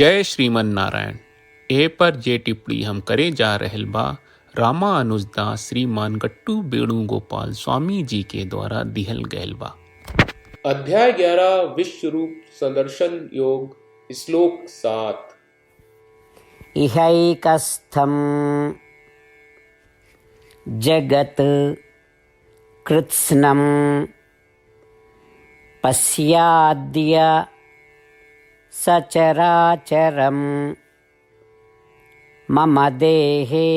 जय श्रीमन नारायण। ए पर जे टिप्पणी हम करे जा रहल बा रामानुजदास श्रीमान गट्टू वेणुगोपाल स्वामी जी के द्वारा दिहल गयल बा। अध्याय 11 विश्व रूप संदर्शन योग श्लोक 7। इहैकस्थं जगत् कृत्स्नं पश्याद्य सचराचरं मम देहे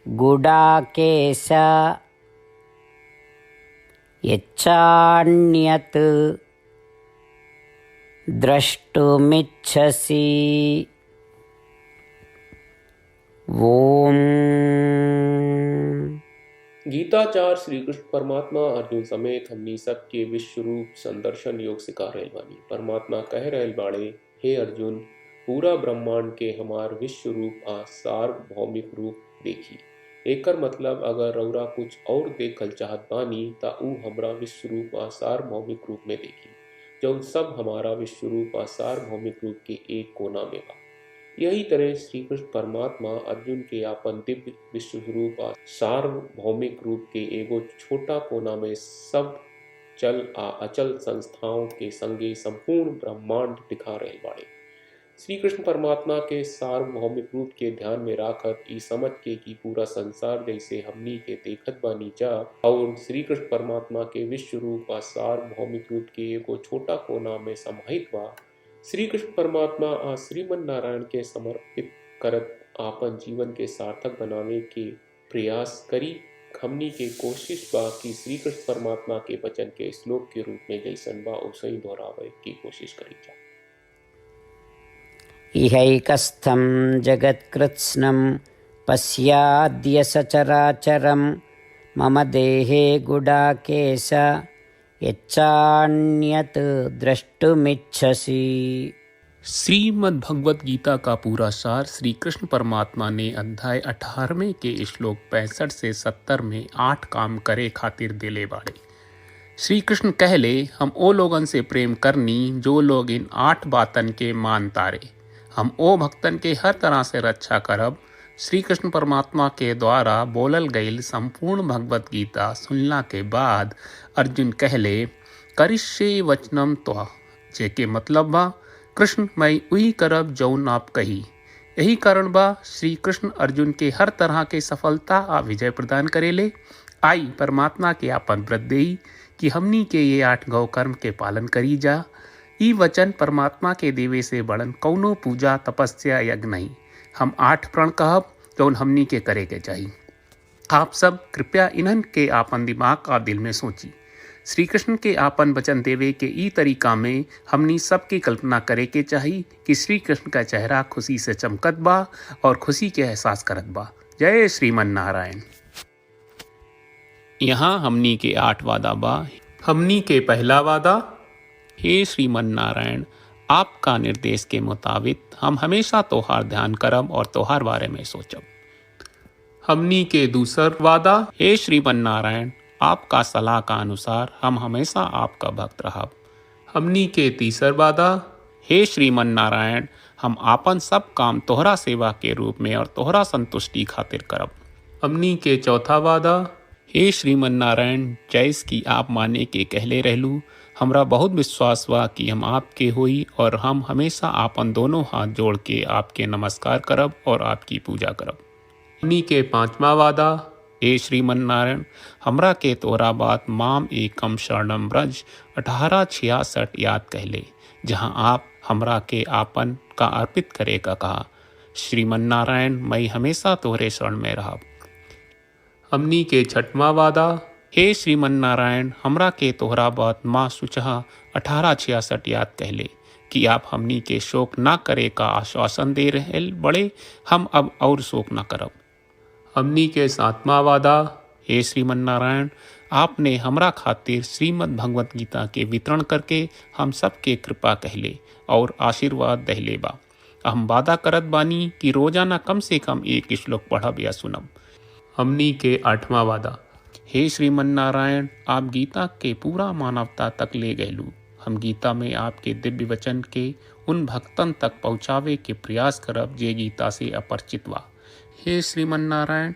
गुडाकेश यच्चान्यत् द्रष्टुमिच्छसि। ओम। गीताचार्य श्री कृष्ण परमात्मा अर्जुन समेत हमनी सबके विश्व रूप संदर्शन योग सिखा रहल बानी। परमात्मा कह रहल बाड़े, हे अर्जुन, पूरा ब्रह्मांड के हमार विश्व रूप आ सार्वभौमिक रूप देखी। एकर मतलब अगर रउरा कुछ और देखल चाहत बानी ता ऊ हमरा विश्व रूप आ सार्वभौमिक रूप में देखी, जौन सब हमारा विश्व रूप आ सार्वभौमिक रूप के एक कोना में बा। यही तरह श्री कृष्ण परमात्मा अर्जुन के आपन दिव्य विश्व रूप आ सार्वभौमिक रूप के एगो छोटा कोना में सब चल आ अचल संस्थाओं के संगे संपूर्ण ब्रह्मांड दिखा रहे बाड़े। श्री कृष्ण परमात्मा के सार्वभौमिक रूप के ध्यान में राखत ई समझ के कि पूरा संसार जैसे हमनी के देखत बानी जा और श्री कृष्ण परमात्मा के विश्व रूप आ सार्वभौमिक रूप के एगो छोटा कोना में समाहित बा। श्री कृष्ण परमात्मा आ श्रीमन नारायण के समर्पित करत आपन जीवन के सार्थक बनावे के प्रयास करी। हमनी के कोशिश बा कि श्री कृष्ण परमात्मा के वचन के श्लोक के रूप में जैसन बा उसे ही दोहरावे की कोशिश करी जा। इहैकस्थं जगत्कृत्स्नं पश्याद्य सचराचरं मम देहे गुडाकेश यच्चान्यत् द्रष्टुमिच्छसि। श्रीमद् भगवत गीता का पूरा सार श्री कृष्ण परमात्मा ने अध्याय 18वें के श्लोक 65 से 70 में 8 काम करे खातिर दिले बाड़े। श्री कृष्ण कहले, हम ओ लोगन से प्रेम करनी जो लोग इन 8 बातन के मान तारे। हम ओ भक्तन के हर तरह से रक्षा करब। श्री कृष्ण परमात्मा के द्वारा बोलल गईल संपूर्ण भगवत गीता सुनला के बाद अर्जुन कहले, करिष्ये वचनम त्वा, जेके मतलब बा, कृष्ण मैं उही करब जौन आप कही। यही कारण बा श्री कृष्ण अर्जुन के हर तरह के सफलता आ विजय प्रदान करेले। आई परमात्मा के आपन व्रत देई कि हमनी के ये 8 गौ कर्म के पालन करी जा। ई वचन परमात्मा के देवे से बड़न कौनो पूजा तपस्या यज्ञ नहीं। हम 8 प्रण कहब जौन हमनी के करे के चाहिए। आप सब कृपया इन्हन के आपन दिमाग और दिल में सोची। श्री कृष्ण के आपन वचन देवे के ई तरीका में हमनी सबकी कल्पना करे के चाहिए कि श्री कृष्ण का चेहरा खुशी से चमकत बा और खुशी के एहसास करत बा। जय श्रीमन नारायण। यहाँ हमनी के 8 वादा बा। हमनी के पहला वादा, हे श्रीमन नारायण, आपका निर्देश के मुताबिक हम हमेशा तोहार ध्यान करब और तोहार बारे में सोचब। हमनी के दूसर वादा, हे श्रीमन नारायण, आपका सलाह का अनुसार हम हमेशा आपका भक्त रहब। हमनी के तीसर वादा, हे श्रीमन नारायण, हम आपन सब काम तोहरा सेवा के रूप में और तोहरा संतुष्टि खातिर करब। हमनी के चौथा वादा, हे श्रीमन नारायण, जैस की आप माने के कहले रहलू, हमरा बहुत विश्वास बा कि हम आपके होई और हम हमेशा आपन दोनों हाथ जोड़ के आपके नमस्कार करब और आपकी पूजा करब। हमनी के पांचवा वादा, हे श्रीमन नारायण, हमरा के तोरा बात माम एकम शरणम ब्रज 1866 याद कहले, जहां आप हमरा के आपन का अर्पित करे का कहा। श्रीमन नारायण, मैं हमेशा तोहरे शरण में रहब। हमनी के छठवां वादा, हे श्रीमन नारायण, हमरा के तोहरा बात माँ सुचहा 1866 याद कहले कि आप हमनी के शोक ना करे का आश्वासन दे रहे बड़े। हम अब और शोक ना करब। हमनी के 7वां वादा, हे श्रीमन नारायण, आपने हमरा खातिर श्रीमद् भगवत गीता के वितरण करके हम सबके कृपा कहले और आशीर्वाद दहले बा। हम वादा करत बानी कि रोजाना कम से कम 1 श्लोक पढ़ब या सुनब। हमनी के 8वां वादा, हे श्रीमन नारायण, आप गीता के पूरा मानवता तक ले गयलू। हम गीता में आपके दिव्य वचन के उन भक्तन तक पहुँचावे के प्रयास करब जे गीता से अपरिचित बा। हे श्रीमन नारायण,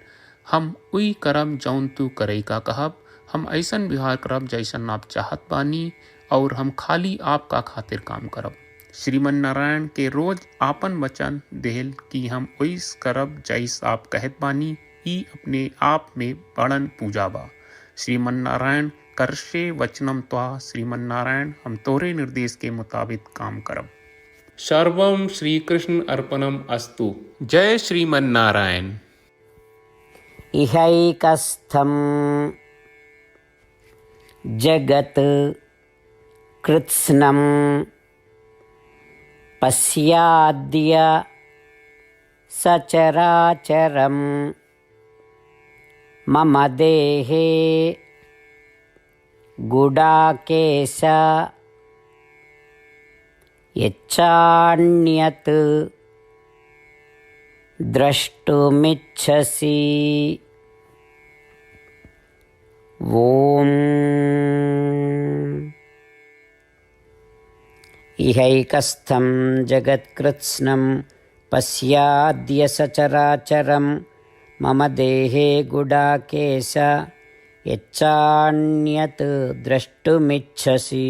हम उई करब जौन तू करे का कहब। हम ऐसन व्यवहार करब जैसन आप चाहत बानी और हम खाली आपका खातिर काम करब। श्रीमन नारायण के रोज आपन वचन देहल कि हम ओइस करब जैस आप कहत बानी, ई अपने आप में बड़न पूजा बा। श्रीमन नारायण करशे वचनम त्वा। श्रीमन नारायण, हम तोरे निर्देश के मुताबिक काम करब। सर्वम श्री कृष्ण अर्पणम अस्तु। जय श्रीमन नारायण। इहैकस्थं जगत् कृत्स्नं पश्याद्य सचराचरं मम देहे गुडाकेश यच्चान्यत् द्रष्टुमिच्छसि। ॐ इहैकस्थं जगत्कृत्स्नं पश्याद्य सचराचरं मम देहे गुडाकेश यच्चान्यत् द्रष्टुमिच्छसि।